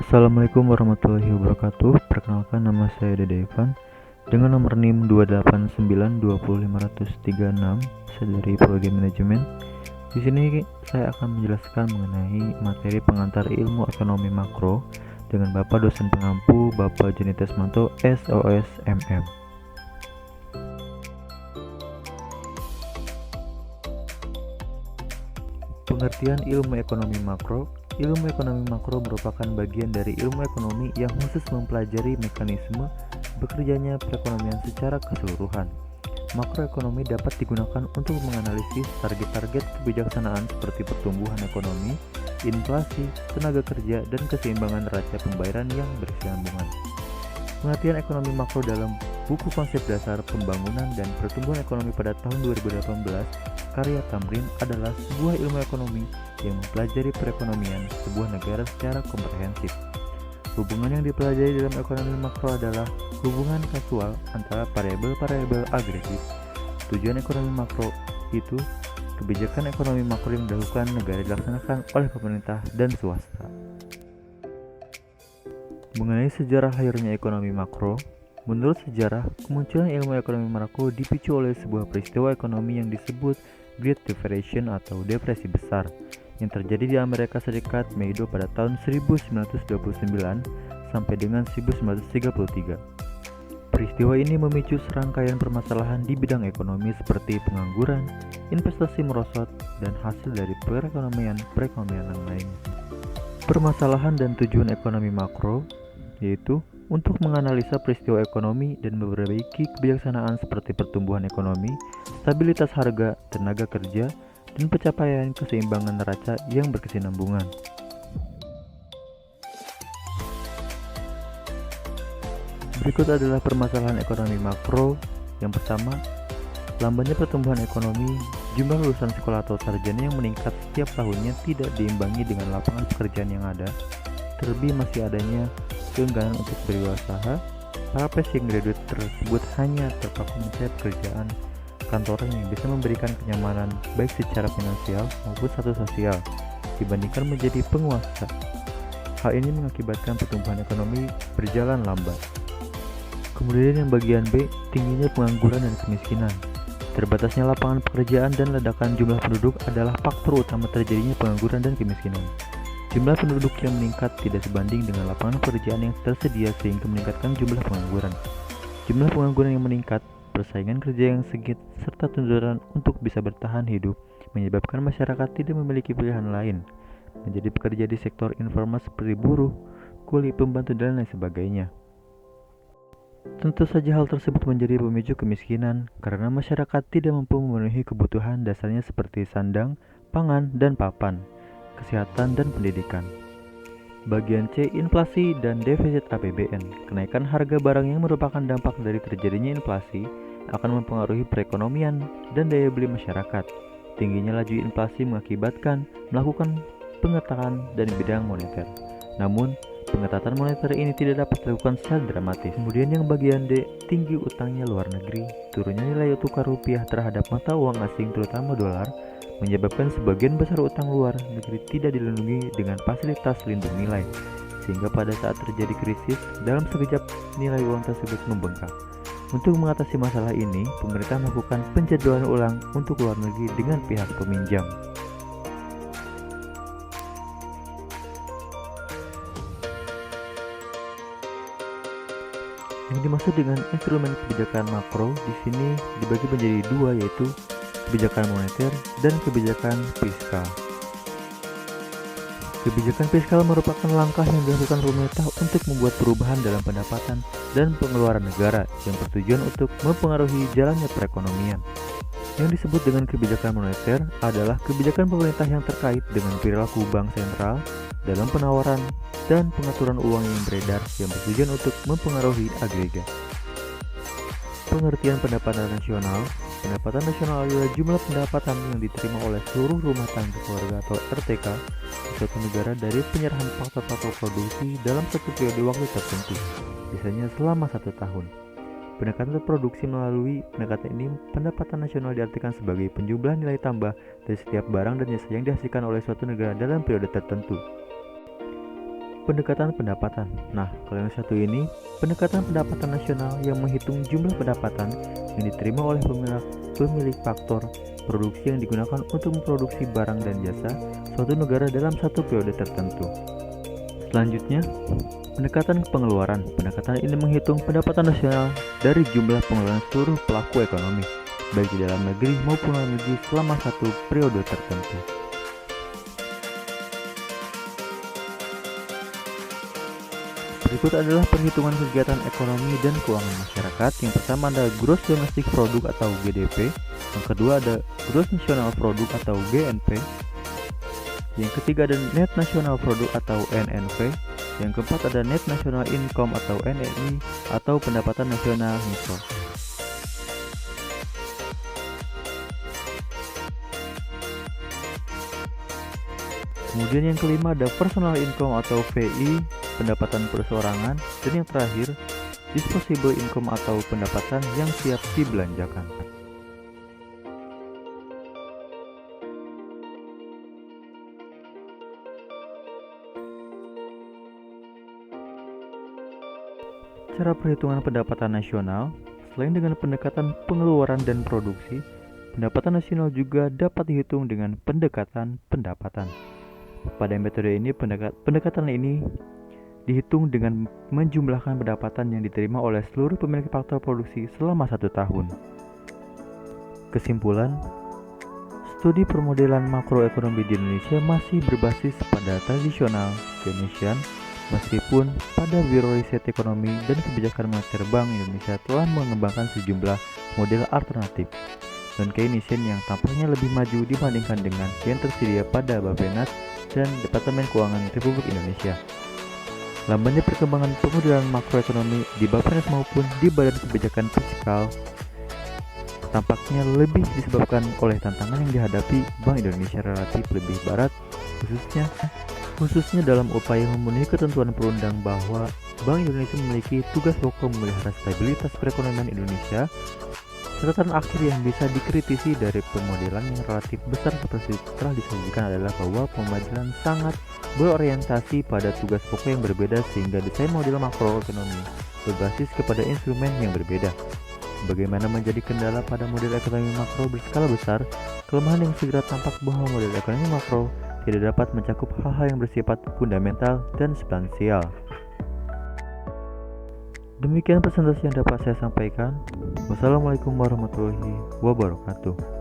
Assalamualaikum warahmatullahi wabarakatuh. Perkenalkan, nama saya Dede Ivan dengan nomor NIM 289205536. Saya dari Prodi Manajemen. Di sini saya akan menjelaskan mengenai materi pengantar ilmu ekonomi makro dengan Bapak dosen pengampu Bapak Joni Tesmanto SOS MM. Pengertian ilmu ekonomi makro. Ilmu ekonomi makro merupakan bagian dari ilmu ekonomi yang khusus mempelajari mekanisme bekerjanya perekonomian secara keseluruhan. Makroekonomi dapat digunakan untuk menganalisis target-target kebijaksanaan seperti pertumbuhan ekonomi, inflasi, tenaga kerja, dan keseimbangan neraca pembayaran yang berkesinambungan. Pengertian ekonomi makro dalam buku konsep dasar pembangunan dan pertumbuhan ekonomi pada tahun 2018 karya Tamrin adalah sebuah ilmu ekonomi yang mempelajari perekonomian sebuah negara secara komprehensif. Hubungan yang dipelajari dalam ekonomi makro adalah hubungan kasual antara variabel-variabel agregat. Tujuan ekonomi makro itu kebijakan ekonomi makro yang dilakukan negara dilaksanakan oleh pemerintah dan swasta. Mengenai sejarah lahirnya ekonomi makro, menurut sejarah, kemunculan ilmu ekonomi makro dipicu oleh sebuah peristiwa ekonomi yang disebut Great Depression atau Depresi Besar yang terjadi di Amerika Serikat Meida pada tahun 1929 sampai dengan 1933. Peristiwa ini memicu serangkaian permasalahan di bidang ekonomi seperti pengangguran, investasi merosot, dan hasil dari perekonomian yang lain. Permasalahan dan tujuan ekonomi makro yaitu untuk menganalisa peristiwa ekonomi dan memperbaiki kebijaksanaan seperti pertumbuhan ekonomi, stabilitas harga, tenaga kerja, dan pencapaian keseimbangan neraca yang berkesinambungan. Berikut adalah permasalahan ekonomi makro. Yang pertama, lambannya pertumbuhan ekonomi. Jumlah lulusan sekolah atau sarjana yang meningkat setiap tahunnya tidak diimbangi dengan lapangan pekerjaan yang ada. Terlebih masih adanya keengganan untuk berwirausaha. Para passing graduate tersebut hanya terpaku mencari pekerjaan kantoran yang bisa memberikan kenyamanan baik secara finansial maupun status sosial dibandingkan menjadi penguasa. Hal ini mengakibatkan pertumbuhan ekonomi berjalan lambat. Kemudian yang bagian B, tingginya pengangguran dan kemiskinan. Terbatasnya lapangan pekerjaan dan ledakan jumlah penduduk adalah faktor utama terjadinya pengangguran dan kemiskinan. Jumlah penduduk yang meningkat tidak sebanding dengan lapangan pekerjaan yang tersedia sehingga meningkatkan jumlah pengangguran. Jumlah pengangguran yang meningkat, persaingan kerja yang sengit, serta tuntutan untuk bisa bertahan hidup menyebabkan masyarakat tidak memiliki pilihan lain, menjadi pekerja di sektor informal seperti buruh, kuli, pembantu, dan lain sebagainya. Tentu saja hal tersebut menjadi pemicu kemiskinan karena masyarakat tidak mampu memenuhi kebutuhan dasarnya seperti sandang, pangan, dan papan, kesehatan, dan pendidikan. Bagian C, inflasi dan defisit APBN. Kenaikan harga barang yang merupakan dampak dari terjadinya inflasi akan mempengaruhi perekonomian dan daya beli masyarakat. Tingginya laju inflasi mengakibatkan melakukan pengetatan dan bidang moneter. Namun, pengetatan moneter ini tidak dapat dilakukan secara dramatis. Kemudian yang bagian D, tinggi utangnya luar negeri. Turunnya nilai tukar rupiah terhadap mata uang asing terutama dolar menyebabkan sebagian besar utang luar negeri tidak dilindungi dengan fasilitas lindung nilai, sehingga pada saat terjadi krisis, dalam sekejap nilai uang tersebut membengkak. Untuk mengatasi masalah ini, pemerintah melakukan penjadwalan ulang untuk luar negeri dengan pihak peminjam. Yang dimaksud dengan instrumen kebijakan makro di sini dibagi menjadi dua, yaitu kebijakan moneter dan kebijakan fiskal. Kebijakan fiskal merupakan langkah yang dilakukan pemerintah untuk membuat perubahan dalam pendapatan dan pengeluaran negara yang bertujuan untuk mempengaruhi jalannya perekonomian. Yang disebut dengan kebijakan moneter adalah kebijakan pemerintah yang terkait dengan perilaku bank sentral dalam penawaran dan pengaturan uang yang beredar yang bertujuan untuk mempengaruhi agregat. Pengertian pendapatan nasional. Pendapatan nasional adalah jumlah pendapatan yang diterima oleh seluruh rumah tangga keluarga atau RTK di suatu negara dari penyerahan faktor-faktor produksi dalam satu periode waktu tertentu, biasanya selama 1 tahun. Pendekatan produksi melalui pendekatan ini, pendapatan nasional diartikan sebagai penjumlahan nilai tambah dari setiap barang dan jasa yang dihasilkan oleh suatu negara dalam periode tertentu. Pendekatan pendapatan. Nah, kalau yang satu ini, pendekatan pendapatan nasional yang menghitung jumlah pendapatan yang diterima oleh pemilik faktor produksi yang digunakan untuk memproduksi barang dan jasa suatu negara dalam satu periode tertentu. Selanjutnya, pendekatan pengeluaran. Pendekatan ini menghitung pendapatan nasional dari jumlah pengeluaran seluruh pelaku ekonomi, baik di dalam negeri maupun luar negeri selama satu periode tertentu. Berikut adalah perhitungan kegiatan ekonomi dan keuangan masyarakat. Yang pertama ada Gross Domestic Product atau GDP. Yang kedua ada Gross National Product atau GNP. Yang ketiga ada Net National Product atau NNP. Yang keempat ada Net National Income atau NNI atau pendapatan nasional mikro. Kemudian yang kelima ada Personal Income atau VI, pendapatan perorangan, dan yang terakhir Disposable Income atau pendapatan yang siap dibelanjakan. Cara perhitungan pendapatan nasional, selain dengan pendekatan pengeluaran dan produksi, pendapatan nasional juga dapat dihitung dengan pendekatan pendapatan. Pada metode ini, pendekatan ini dihitung dengan menjumlahkan pendapatan yang diterima oleh seluruh pemilik faktor produksi selama 1 tahun. Kesimpulan, studi permodelan makroekonomi di Indonesia masih berbasis pada tradisional Keynesian, meskipun pada Biro Riset Ekonomi dan Kebijakan Moneter Bank Indonesia telah mengembangkan sejumlah model alternatif dan Keynesian yang tampaknya lebih maju dibandingkan dengan yang tersedia pada Bappenas dan Departemen Keuangan Republik Indonesia. Lambannya perkembangan pemodelan makroekonomi di Bappenas maupun di Badan Kebijakan Fiskal tampaknya lebih disebabkan oleh tantangan yang dihadapi Bank Indonesia relatif lebih barat, khususnya dalam upaya memenuhi ketentuan perundang bahwa Bank Indonesia memiliki tugas pokok memelihara stabilitas perekonomian Indonesia. Catatan akhir yang bisa dikritisi dari pemodelan yang relatif besar seperti telah disajikan adalah bahwa pemodelan sangat berorientasi pada tugas pokok yang berbeda sehingga desain model makroekonomi berbasis kepada instrumen yang berbeda. Bagaimana menjadi kendala pada model ekonomi makro berskala besar, kelemahan yang segera tampak bahwa model ekonomi makro tidak dapat mencakup hal-hal yang bersifat fundamental dan substansial. Demikian presentasi yang dapat saya sampaikan. Wassalamualaikum warahmatullahi wabarakatuh.